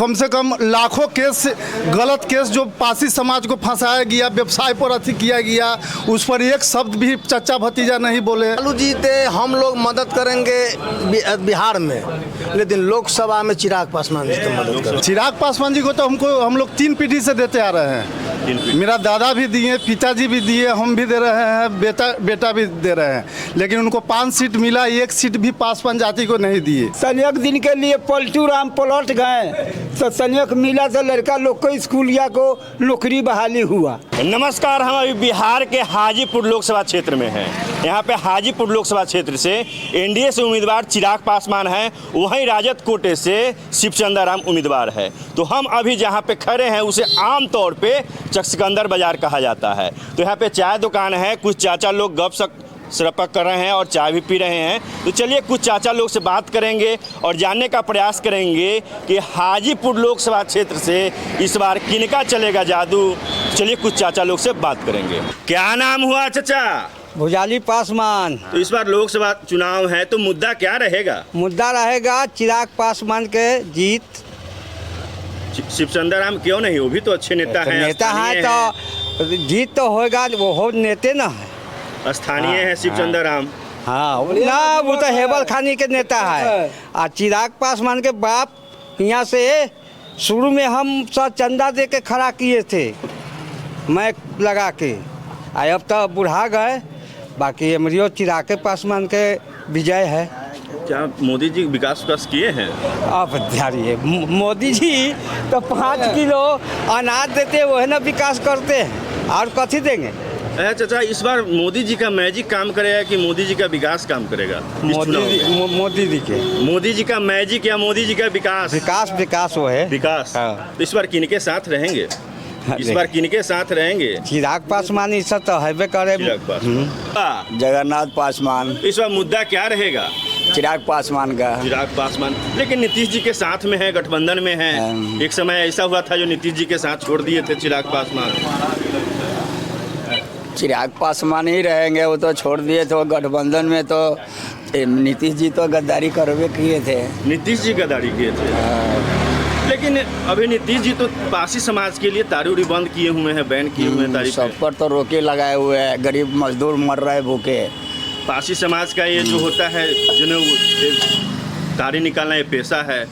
कम से कम लाखों केस, गलत केस जो पासी समाज को फंसाया गया, व्यवसाय पर अति किया गया, उस पर एक शब्द भी चचा भतीजा नहीं बोले। लालू जी थे हम लोग मदद करेंगे बिहार में, लेकिन लोकसभा में चिराग पासवान जी तो मदद करें। चिराग पासवान जी को तो हम लोग 3 पीढ़ी से देते आ रहे हैं। मेरा दादा भी दिए, पिताजी भी दिए, हम भी दे रहे हैं, बेटा भी दे रहे हैं, लेकिन उनको 5 सीट मिला, 1 सीट भी पासवान जाति को नहीं दिए। संयोग दिन के लिए पलटू राम पलट गए तो संयोग मिला तो लड़का लोग को स्कूलिया को नौकरी बहाली हुआ। नमस्कार, हम अभी बिहार के हाजीपुर लोकसभा क्षेत्र में हैं। यहाँ पे हाजीपुर लोकसभा क्षेत्र से एनडीए से उम्मीदवार चिराग पासवान हैं, वहीं राजद कोटे से शिवचंद्र राम उम्मीदवार है। तो हम अभी जहाँ पे खड़े हैं उसे आम तौर पे चकसिकंदर बाजार कहा जाता है। तो यहाँ पे चाय दुकान है, कुछ चाचा लोग गपशप सरपक कर रहे हैं और चाय भी पी रहे हैं। तो चलिए कुछ चाचा लोग से बात करेंगे और जानने का प्रयास करेंगे कि हाजीपुर लोकसभा क्षेत्र से इस बार किनका चलेगा जादू। चलिए कुछ चाचा लोग से बात करेंगे। क्या नाम हुआ चाचा? भुजाली पासवान। तो इस बार लोकसभा चुनाव है तो मुद्दा क्या रहेगा? मुद्दा रहेगा चिराग पासवान के जीत। शिवचंद्र राम क्यों नहीं? वो भी तो अच्छे नेता हैं, नेता है तो जीत तो होगा, वो हो नेते ना है, स्थानीय है शिवचंद्र राम। हाँ ना, वो तो हेबल खानी के नेता है। और चिराग पासवान के बाप यहाँ से शुरू में हम सब चंदा दे के खड़ा किए थे, मैं लगा के। अब तो बुढ़ा गए, बाकी एमरियो चिराग पासवान के विजय है। क्या मोदी जी विकास किए हैं? आप ध्यान, मोदी जी तो 5 किलो अनाज देते वही ना विकास करते हैं, और कथी देंगे? चाचा, इस बार मोदी जी का मैजिक काम करेगा कि मोदी जी का विकास काम करेगा? मोदी जी का मैजिक या मोदी जी का विकास वो है विकास। हाँ। तो इस बार किनके साथ रहेंगे? इस बार किनके साथ रहेंगे? चिराग पासवान इस तो हैबे करे। जगन्नाथ पासवान। इस बार मुद्दा क्या रहेगा? चिराग पासवान का। चिराग पासवान, लेकिन नीतीश जी के साथ में है, गठबंधन में है। एक समय ऐसा हुआ था जो नीतीश जी के साथ छोड़ दिए थे चिराग पासवान। चिराग पासवान ही रहेंगे, वो तो छोड़ दिए थे गठबंधन में। तो नीतीश जी तो गद्दारी करवे किए थे। नीतीश जी गद्दारी किए थे, लेकिन अभी नीतीश जी तो पासी समाज के लिए तारी उड़ी बंद किए हुए हैं, बैन किए हुए हैं तारी। सब पर तो रोके लगाए हुए हैं, गरीब मजदूर मर रहे भूखे। पासी समाज का ये जो होता है, जिन्हें तारी निकालना ये पेशा है।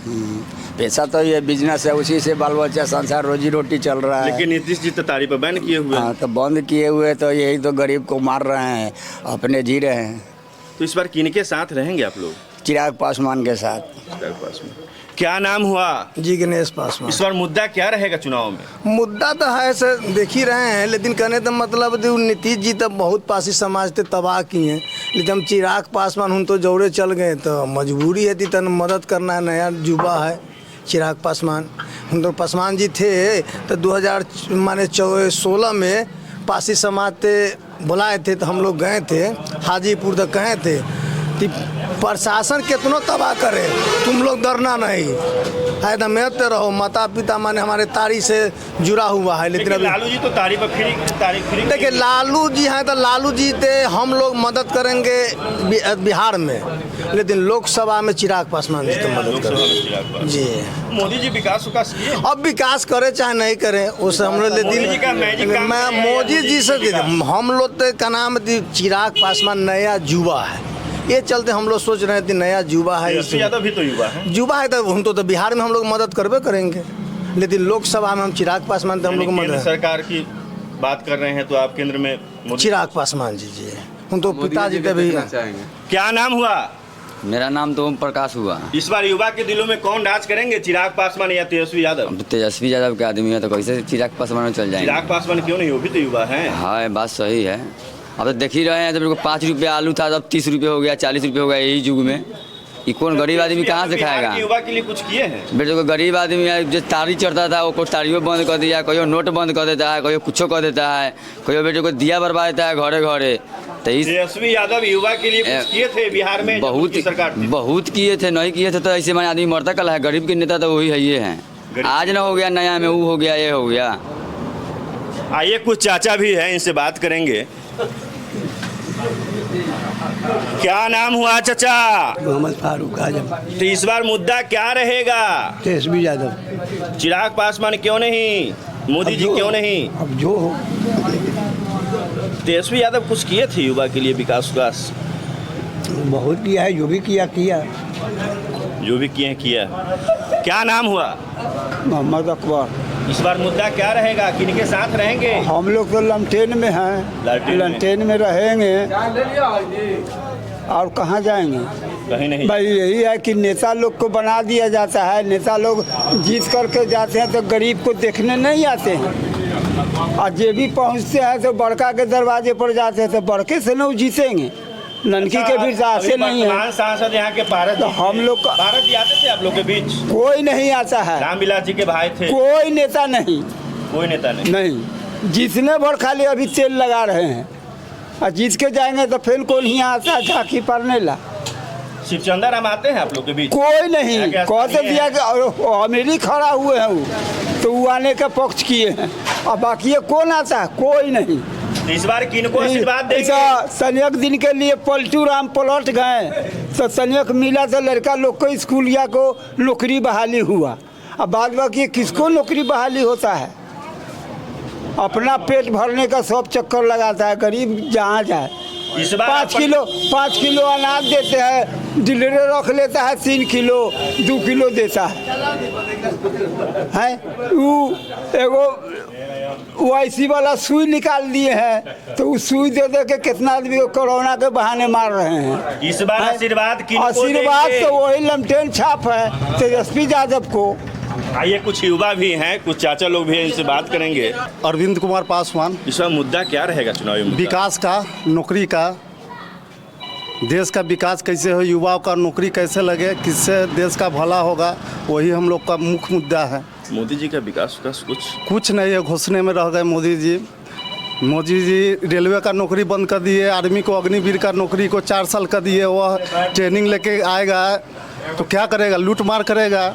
पैसा तो ये बिजनेस है, उसी से बाल बच्चा संसार रोजी रोटी चल रहा है। लेकिन नीतीश जी तो तारी पर बैन किए हुए हैं। तो बंद किए हुए, तो यही तो गरीब को मार रहे हैं, अपने जी रहे हैं। तो इस बार किनके साथ रहेंगे आप लोग? चिराग पासवान के साथ। चिराग पासवान। क्या नाम हुआ? जी गणेश पासवान। इस बार मुद्दा क्या रहेगा चुनाव में? मुद्दा तो है सर, देख ही रहे हैं, लेकिन कहने तो मतलब नीतीश जी तो बहुत पासी समाज थे तबाह किए हैं, लेकिन हम चिराग पासवान हम तो जोड़े चल गए, तो मजबूरी है थी, तन मदद करना है। नया युवा है चिराग पासवान। हम तो पासवान जी थे तो 2016 में पासी समाज थे, बुलाए थे, तो हम लोग गए थे हाजीपुर, तो कहे थे कि प्रशासन कितना तबाह करे, तुम लोग डरना नहीं है, तो मेहते रहो। माता पिता माने हमारे तारी से जुड़ा हुआ है। लेकिन लालू जी तो तारी पर फ्री। देखिए लालू जी हैं तो लालू जी थे हम लोग मदद करेंगे बिहार में, लेकिन लोकसभा में चिराग पासवान जी तो मदद करेंगे जी। मोदी जी विकास किए? अब विकास करे चाहे नहीं करे, उस हम लोग मोदी जी से हम लोग का नाम चिराग पासवान नया युवा है, ये चलते हम लोग सोच रहे थे नया युवा है। यादव भी तो युवा है तो हम तो बिहार में हम लोग मदद करबे करेंगे, लेकिन लोकसभा में हम चिराग पासवान तो हम लोग मदद। सरकार की बात कर रहे हैं तो आप केंद्र में चिराग पासवान जी जी हम तो पिताजी का भी। क्या नाम हुआ? मेरा नाम तो ओम प्रकाश हुआ। इस बार युवा के दिलों में कौन राज करेंगे, चिराग पासवान या तेजस्वी यादव? अब तो तेजस्वी यादव के आदमी है तो कैसे चिराग पासवान में चल जाएंगे? चिराग पासवान क्यों नहीं? वो भी तो युवा है। हाँ बात सही है। अब तो देख ही रहे हैं, जब 5 रुपये आलू था तब 30 रुपये हो गया, 40 रुपये हो गया यही युग में। ये कौन गरीब आदमी कहाँ से खाएगा? युवा के लिए कुछ किए हैं? बेटे को गरीब आदमी है, जो तारी चढ़ता था वो तारियों बंद कर दिया, कोई नोट बंद कर देता है, कोई कुछ कर देता है, कोई बेटे को दिया बर्बाद देता है घरे घरे। तो तेजस्वी यादव युवा के लिए कुछ किए थे बिहार में? बहुत किए थे, नहीं किए थे तो ऐसे मैंने आदमी मरता कल है। गरीब के नेता तो वही है, ये हैं। आज ना हो गया नया में, वो हो गया, ये हो गया। आइए कुछ चाचा भी हैं, इनसे बात करेंगे। क्या नाम हुआ चाचा? मोहम्मद फारूक आजम। तो इस बार मुद्दा क्या रहेगा? तेजस्वी यादव। चिराग पासवान क्यों नहीं, मोदी जी क्यों नहीं? अब जो हो। तेजस्वी यादव कुछ किए थे युवा के लिए, विकास विकास बहुत किया है, जो भी किया किया। जो भी किए हैं किया। क्या नाम हुआ? मोहम्मद अकबर। इस बार मुद्दा क्या रहेगा, किनके साथ रहेंगे? हम लोग तो लमटेन में हैं, लालटेन में। लमटेन में रहेंगे और कहाँ जाएंगे। कहीं नहीं। भाई यही है कि नेता लोग को बना दिया जाता है, नेता लोग जीत करके जाते हैं तो गरीब को देखने नहीं आते हैं, और जे भी पहुँचते हैं तो बड़का के दरवाजे पर जाते हैं तो बड़के से न जीतेंगे, ननकी के बीच आसे नहीं है। वर्तमान सांसद यहाँ के पारस तो जी हम थे। लोग का- पारस जी आते थे आप लोग के बीच? कोई नहीं आता है, रामविलास जी के भाई थे। कोई नेता नहीं, कोई नेता नहीं। नहीं जीतने भर खाली अभी तेल लगा रहे हैं, और जीत के जाएंगे तो फिर कौन ही आता है झांकी पड़ने ला। शिवचंद्र राम आते हैं आप लोग के बीच? कोई नहीं, क्या कहते स्थानीय दिया है? कि अमीरी खड़ा हुए हैं वो, तो वो आने का पक्ष किए हैं, और बाकी ये कौन आता है, कोई नहीं। तो इस बार किनको आशीर्वाद देंगे? ऐसा संयोग दिन के लिए पलटू राम पलट गए तो संयोग मिला तो लड़का लोग को स्कूल या को नौकरी बहाली हुआ, अब बाद बाकी किसको नौकरी बहाली होता है। अपना पेट भरने का सब चक्कर लगाता है, गरीब जहाँ जाए। इस बार 5 किलो अनाज देते हैं, डिलीवरी रख लेता है 3 किलो 2 किलो देता है वो एगो वाईसी वाला सुई निकाल दिए हैं, तो उस सुई दे दे के कितना आदमी को कोरोना के बहाने मार रहे हैं। इस बार हैं? आशीर्वाद किनको आशीर्वाद देंगे? तो वही लमटेन छाप है तेजस्वी यादव को। आइए कुछ युवा भी हैं, कुछ चाचा लोग भी हैं, इनसे बात करेंगे। अरविंद कुमार पासवान। इस बार मुद्दा क्या रहेगा चुनावी मुद्दा? विकास का, नौकरी का, देश का विकास कैसे हो, युवाओं का नौकरी कैसे लगे, किससे देश का भला होगा, वही हम लोग का मुख्य मुद्दा है। मोदी जी का विकास विकास कुछ नहीं है, घोषणे में रह गए मोदी जी। मोदी जी रेलवे का नौकरी बंद कर दिए, आर्मी को अग्निवीर का नौकरी को 4 साल कर दिए, वह ट्रेनिंग लेके आएगा तो क्या करेगा, लूट मार करेगा।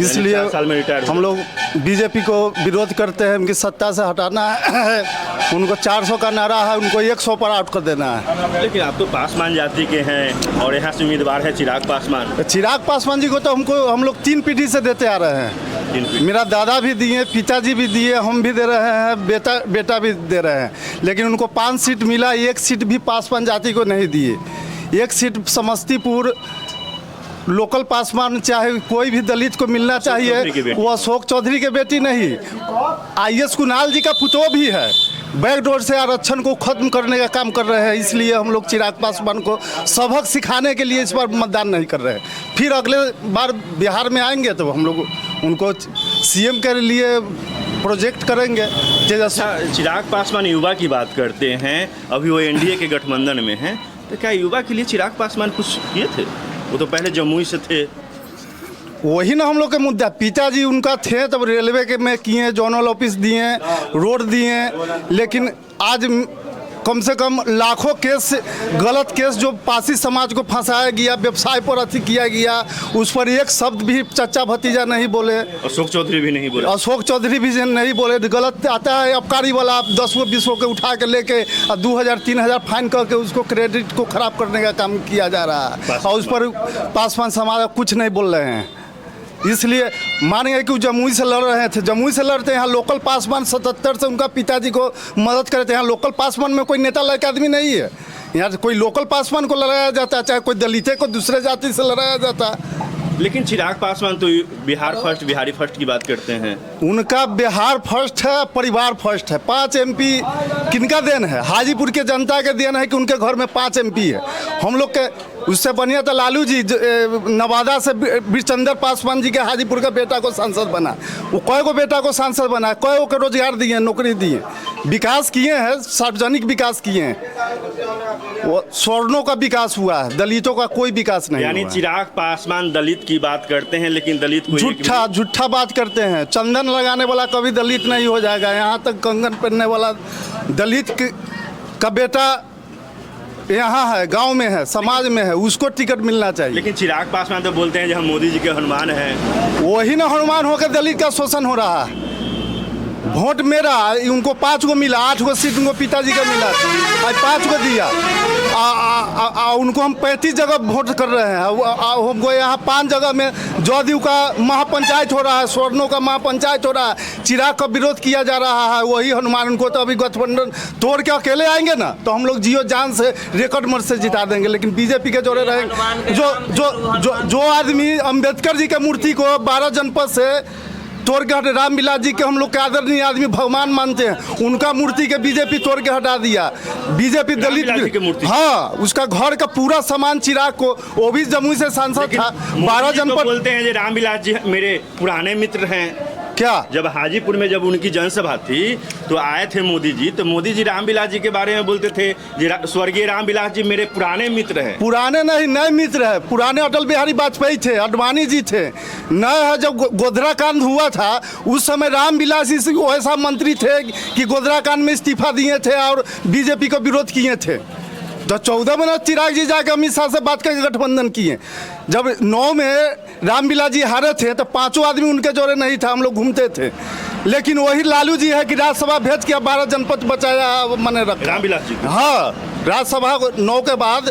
इसलिए 4 साल में रिटायर हम लोग बीजेपी को विरोध करते हैं, उनकी सत्ता से हटाना है। उनको 400 का नारा है, उनको 100 पर आउट कर देना है। लेकिन आप तो पासवान जाति के हैं और यहाँ से उम्मीदवार है चिराग पासवान। चिराग पासवान जी को तो हम लोग 3 पीढ़ी से देते आ रहे हैं। मेरा दादा भी दिए, पिताजी भी दिए, हम भी दे रहे हैं, बेटा भी दे रहे हैं। लेकिन उनको 5 सीट मिला, 1 सीट भी पासवान जाति को नहीं दिए। 1 सीट समस्तीपुर लोकल पासवान, चाहे कोई भी दलित को मिलना चाहिए। वो अशोक चौधरी के बेटी नहीं, IS कुणाल जी का पुतोह भी है। बैकडोर से आरक्षण को खत्म करने का काम कर रहे हैं। इसलिए हम लोग चिराग पासवान को सबक सिखाने के लिए इस बार मतदान नहीं कर रहे हैं। फिर अगले बार बिहार में आएंगे तो हम लोग उनको CM के लिए प्रोजेक्ट करेंगे। अच्छा, चिराग पासवान युवा की बात करते हैं, अभी वो NDA के गठबंधन में हैं, तो क्या युवा के लिए चिराग पासवान कुछ किए थे? वो तो पहले जमुई से थे। वही ना हम लोग के मुद्दा, पिताजी उनका थे तब रेलवे के में किए, जोनल ऑफिस दिए, रोड दिए। लेकिन आज कम से कम लाखों केस, गलत केस जो पासी समाज को फंसाया गया, व्यवसाय पर अति किया गया, उस पर एक शब्द भी चचा भतीजा नहीं बोले। अशोक चौधरी भी नहीं बोले। अशोक चौधरी भी नहीं बोले। गलत आता है अबकारी वाला, 10-20 के उठा के लेके 2000-3000 फाइन करके उसको क्रेडिट को खराब करने का काम किया जा रहा है, और उस पर पासवान समाज कुछ नहीं बोल रहे हैं। इसलिए मानेंगे कि जमुई से लड़ रहे थे, जमुई से लड़ते यहाँ लोकल पासवान 77 से उनका पिताजी को मदद करे थे। यहाँ लोकल पासवान में कोई नेता लायक आदमी नहीं है। यहाँ कोई लोकल पासवान को लड़ाया जाता है, चाहे कोई दलित को दूसरे जाति से लड़ाया जाता है। लेकिन चिराग पासवान तो बिहार फर्स्ट, बिहारी फर्स्ट की बात करते हैं। उनका बिहार फर्स्ट है, परिवार फर्स्ट है। 5 MP किनका देन है? हाजीपुर के जनता के देन है कि उनके घर में 5 MP है। हम लोग के उससे बढ़िया तो लालू जी नवादा से बीरचंदर पासवान जी के हाजीपुर का बेटा को सांसद बना। वो कई को बेटा को सांसद बना, कई को रोजगार दिए, नौकरी दिए, विकास किए हैं, सार्वजनिक विकास किए हैं। वो स्वर्णों का विकास हुआ है, दलितों का कोई विकास नहीं। यानी चिराग पासवान दलित की बात करते हैं, लेकिन दलित को झूठा बात करते हैं। चंदन लगाने वाला कभी दलित नहीं हो जाएगा। यहाँ तक कंगन पहनने वाला दलित का बेटा यहाँ है, गांव में है, समाज में है, उसको टिकट मिलना चाहिए। लेकिन चिराग पासवान तो बोलते हैं जो हम मोदी जी के हनुमान हैं। वही ना हनुमान होकर दलित का शोषण हो रहा है। वोट मेरा, उनको 5 को मिला, 8 को सीट उनको पिताजी का मिला, आज 5 को दिया। उनको हम 35 जगह वोट कर रहे हैं। हमको यहाँ 5 जगह में जदयू का महापंचायत हो रहा है, स्वर्णों का महापंचायत हो रहा है, चिराग का विरोध किया जा रहा है। वही हनुमान, उनको तो अभी गठबंधन तोड़ के अकेले आएंगे ना, तो हम लोग जियो जान से रिकॉर्ड मत से जिता देंगे। लेकिन बीजेपी के जोड़े रहेंगे। जो आदमी अम्बेडकर जी के मूर्ति को 12 जनपद से तोड़ के हटे, रामविलास जी के हम लोग के आदरणीय आदमी भगवान मानते हैं, उनका मूर्ति के बीजेपी तोड़ के हटा दिया। बीजेपी दलित, हाँ, उसका घर का पूरा सामान चिराग को, वो भी जमुई से सांसद था। 12 जनपद बोलते हैं जो रामविलास जी मेरे पुराने मित्र हैं। क्या जब हाजीपुर में जब उनकी जनसभा थी तो आए थे मोदी जी, तो मोदी जी रामविलास जी के बारे में बोलते थे स्वर्गीय रामविलास जी मेरे पुराने मित्र हैं। पुराने नहीं, नए मित्र है। पुराने अटल बिहारी वाजपेयी थे, अडवाणी जी थे। नए है, जब गोधरा कांड हुआ था उस समय रामविलास जी ऐसा मंत्री थे कि गोधरा कांड में इस्तीफा दिए थे और बीजेपी का विरोध किए थे। तो 14 में चिराग जी जाकर अमित शाह से बात करके गठबंधन किए। जब 9 में रामविलास जी हारे थे तो 5 आदमी उनके जोड़े नहीं था, हम लोग घूमते थे। लेकिन वही लालू जी है कि राज्यसभा भेज के 12 जनपद बचाया, मैंने रखा रामविलास जी। हाँ, राज्यसभा 9 के बाद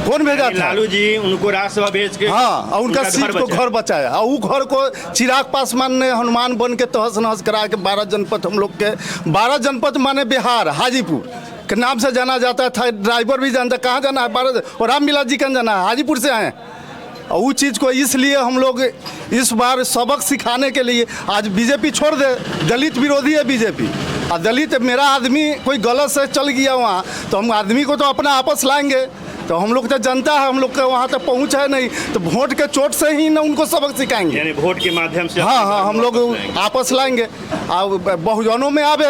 कौन भेजा था? लालू जी उनको राज्यसभा भेज के, हाँ, और उनका सीट को घर बचाया। और वो घर को चिराग पासवान ने हनुमान बन के तहस नहस करा के 12 जनपद हम लोग के, 12 जनपद माने बिहार, हाजीपुर के नाम से जाना जाता था। ड्राइवर भी जानता कहाँ जाना है, 12 और रामविलास जी कहाँ जाना है, हाजीपुर से आए। और वो चीज़ को इसलिए हम लोग इस बार सबक सिखाने के लिए आज बीजेपी छोड़ दे, दलित विरोधी है बीजेपी। और दलित मेरा आदमी कोई गलत से चल गया वहाँ, तो हम आदमी को तो अपना आपस लाएंगे। तो हम लोग तो जनता है, हम लोग के वहाँ तक पहुँच है नहीं, तो वोट के चोट से ही ना उनको सबक सिखाएंगे, यानी वोट के माध्यम से। हाँ हाँ, हम लोग आपस लाएंगे। और बहुजनों में आवे,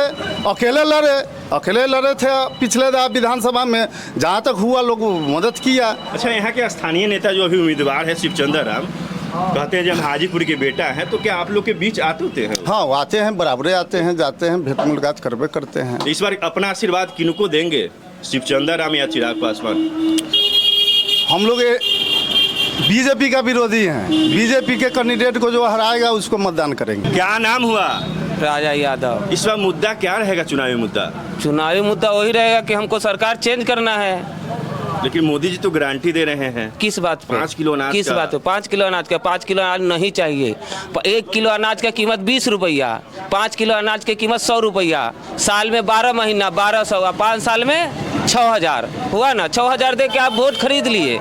अकेले लड़े थे पिछले विधानसभा में, जहाँ तक हुआ लोग मदद किया। अच्छा, यहाँ के स्थानीय नेता जो अभी उम्मीदवार है शिवचंद्र राम, कहते हैं जब हाजीपुर के बेटा हैं, तो क्या आप लोग के बीच आते होते हैं? हाँ, वो आते हैं, बराबरे आते हैं, जाते हैं, भेंट मुलाकात करबे करते हैं। इस बार अपना आशीर्वाद किनको देंगे, शिवचंद्र राम या चिराग पासवान? हम लोग बीजेपी का विरोधी हैं। बीजेपी के कैंडिडेट को जो हराएगा उसको मतदान करेंगे। क्या नाम हुआ? राजा यादव। इस बार मुद्दा क्या रहेगा, चुनावी मुद्दा? चुनावी मुद्दा वही रहेगा कि हमको सरकार चेंज करना है। लेकिन मोदी जी तो गारंटी दे रहे हैं। किस बात पे? 5 किलो अनाज किस का। बात पे? 5 किलो अनाज का? 5 किलो अनाज नहीं चाहिए। 1 किलो अनाज का कीमत 20 रुपया, 5 किलो अनाज की कीमत 100 रुपया। साल में 12 महीना 1200, 5 साल में 6000 हुआ ना। 6000 दे के आप वोट खरीद लिए।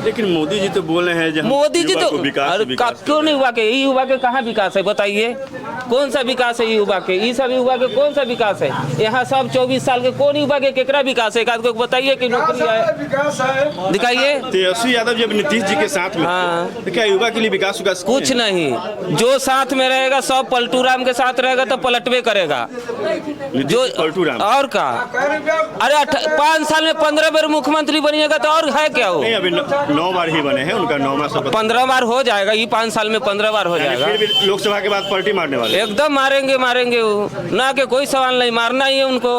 लेकिन मोदी जी तो बोल रहे हैं मोदी जी तो विकास क्यों नहीं हुआ के? ये युवा के कहाँ विकास है बताइए? कौन सा विकास है युवा के? ये सब युवा के कौन सा विकास है? यहाँ सब 24 साल के कौन युवा के केकरा विकास है? को बताइए कि नौकरी है, दिखाइए। तेजस्वी यादव जब नीतीश जी के साथ में हाँ। तो क्या युवा के लिए विकास कुछ नहीं। जो साथ में रहेगा सब पलटू राम के साथ रहेगा तो पलटवे करेगा। जो पलटू राम और का? अरे 5 साल में 15 बार मुख्यमंत्री बनिएगा तो और है क्या? वो नहीं, अभी 9 बार ही बने हैं, उनका 9वां शपथ। 15 बार हो जाएगा, ये 5 साल में 15 बार हो जाएगा। फिर भी लोकसभा के बाद पलटी मारने वाले? एकदम मारेंगे वो, ना के कोई सवाल नहीं, मारना ही है उनको।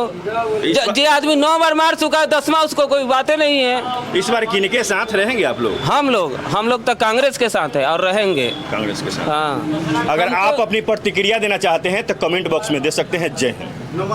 जो आदमी 9 बार मार चुका है, 10वां उसको कोई बातें नहीं है। इस बार किनके साथ रहेंगे आप लोग? हम लोग तो कांग्रेस के साथ है और रहेंगे कांग्रेस के साथ। हाँ। अगर आप अपनी प्रतिक्रिया देना चाहते हैं तो कमेंट बॉक्स में दे सकते हैं। जय हिंद।